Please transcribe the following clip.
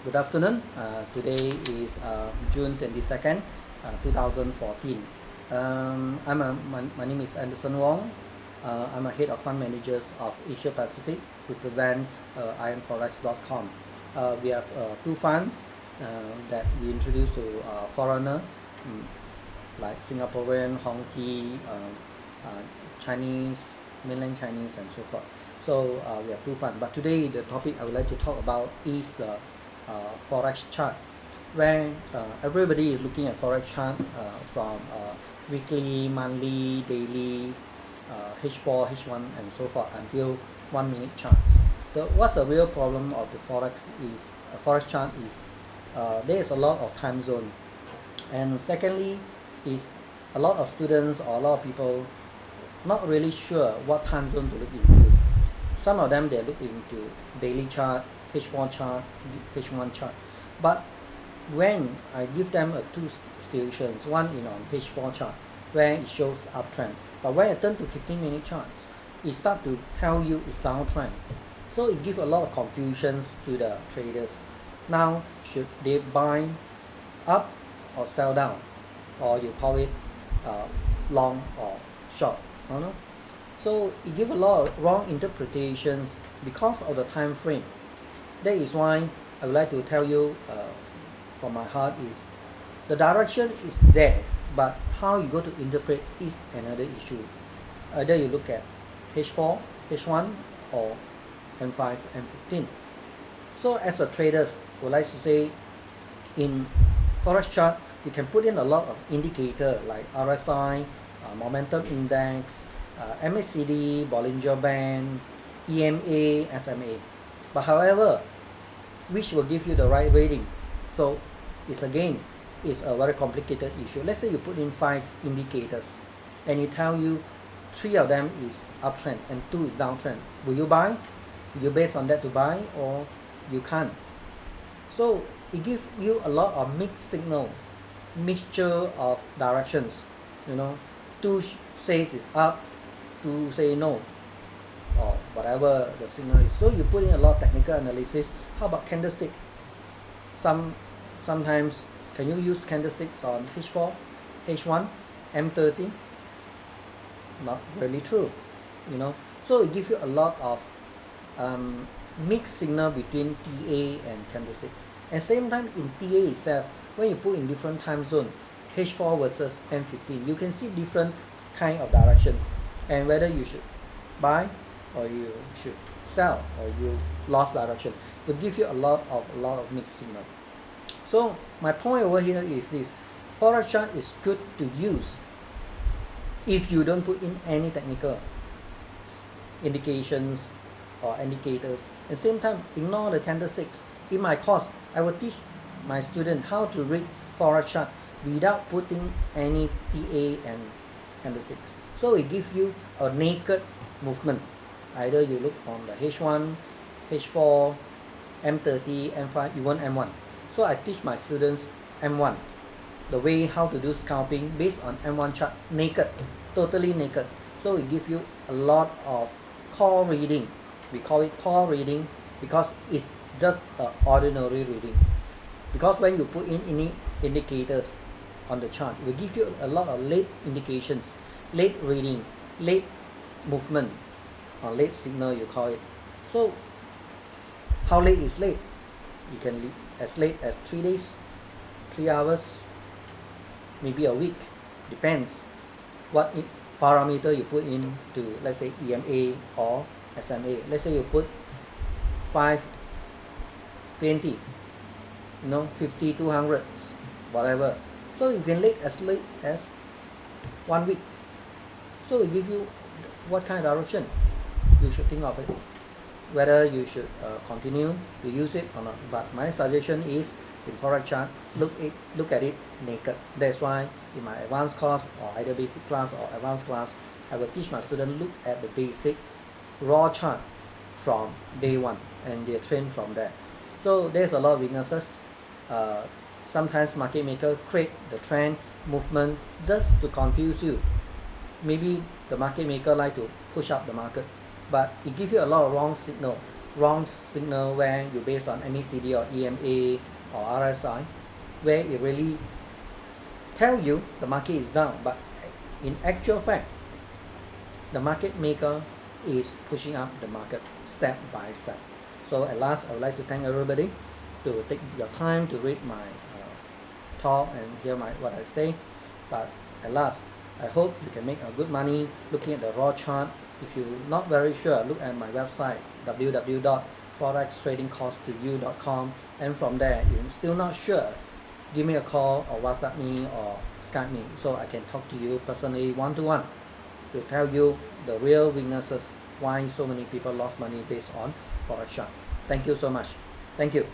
Good afternoon. Today is June 22nd, 2014. My name is Andeerson Wong. I'm a head of fund managers of Asia Pacific, represent IronForex.com. We have two funds that we introduce to foreigner like Singaporean, Hong Kong, Chinese, mainland Chinese, and so forth. So we have two funds. But today the topic I would like to talk about is the Forex chart, where everybody is looking at Forex chart from weekly, monthly, daily, H4, H1, and so forth until 1 minute charts. What's the real problem of the Forex chart is there is a lot of time zone, and secondly is a lot of students or a lot of people not really sure what time zone to look into. Some of them they look into daily chart, H4 chart, H1 chart, but when I give them two situations, one is on H4 chart where it shows uptrend, but when I turn to 15-minute charts, it starts to tell you it's downtrend. So it gives a lot of confusions to the traders. Now, should they buy up or sell down, or you call it long or short? I don't know. So it gives a lot of wrong interpretations because of the time frame. That is why I would like to tell you from my heart is the direction is there, but how you go to interpret is another issue. Either you look at H4, H1, or M5, M15. So as a traders, I would like to say in Forex chart, you can put in a lot of indicator like RSI, momentum index, MACD, Bollinger Band, EMA, SMA. But however, which will give you the right rating? So it's a very complicated issue. Let's say you put in 5 indicators and you tell you 3 of them is uptrend and 2 is downtrend. Will you buy? You base on that to buy, or you can't? So it gives you a lot of mixed signal, mixture of directions. 2 says it's up, 2 say no, or whatever the signal is. So you put in a lot of technical analysis. How about candlestick? Sometimes can you use candlesticks on H4, H1, M30? Not really true. So it gives you a lot of mixed signal between TA and candlesticks. At the same time, in TA itself, when you put in different time zone, H4 versus M15, you can see different kind of directions, and whether you should buy or you should sell, or you lost direction, will give you a lot of mixed signal. So my point over here is this: Forex chart is good to use if you don't put in any technical indications or indicators. At the same time, ignore the candlesticks. In my course, I will teach my student how to read Forex chart without putting any TA and candlesticks. So it gives you a naked movement. Either you look from the H1, H4, M30, M5, even M1. So I teach my students M1, the way how to do scalping based on M1 chart, naked, totally naked. So it gives you a lot of core reading. We call it core reading because it's just an ordinary reading. Because when you put in any indicators on the chart, it will give you a lot of late indications, late reading, late movement, or late signal you call it. So how late is late? You can leave as late as 3 days, 3 hours, maybe a week, depends what parameter you put in to, let's say, EMA or SMA. Let's say you put 520, 50, 200, whatever. So you can late as 1 week. So it gives you what kind of direction you should think of it, whether you should continue to use it or not. But my suggestion is, in Forex chart, look at it naked. That's why in my advanced course, or either basic class or advanced class, I will teach my students look at the basic raw chart from day 1, and they train from there. So there's a lot of weaknesses. Sometimes market maker create the trend movement just to confuse you. Maybe the market maker like to push up the market, but it gives you a lot of wrong signal. wrong signal where you based on MACD or EMA or RSI, where it really tell you the market is down, but in actual fact the market maker is pushing up the market step by step. So at last, I would like to thank everybody to take your time to read my talk and hear what I say. But at last, I hope you can make a good money looking at the raw chart. If you're not very sure, look at my website www.forextradingcosttoyou.com, and from there, if you're still not sure, give me a call or WhatsApp me or Skype me so I can talk to you personally one-to-one to tell you the real weaknesses, why so many people lost money based on Forex chart. Thank you so much. Thank you.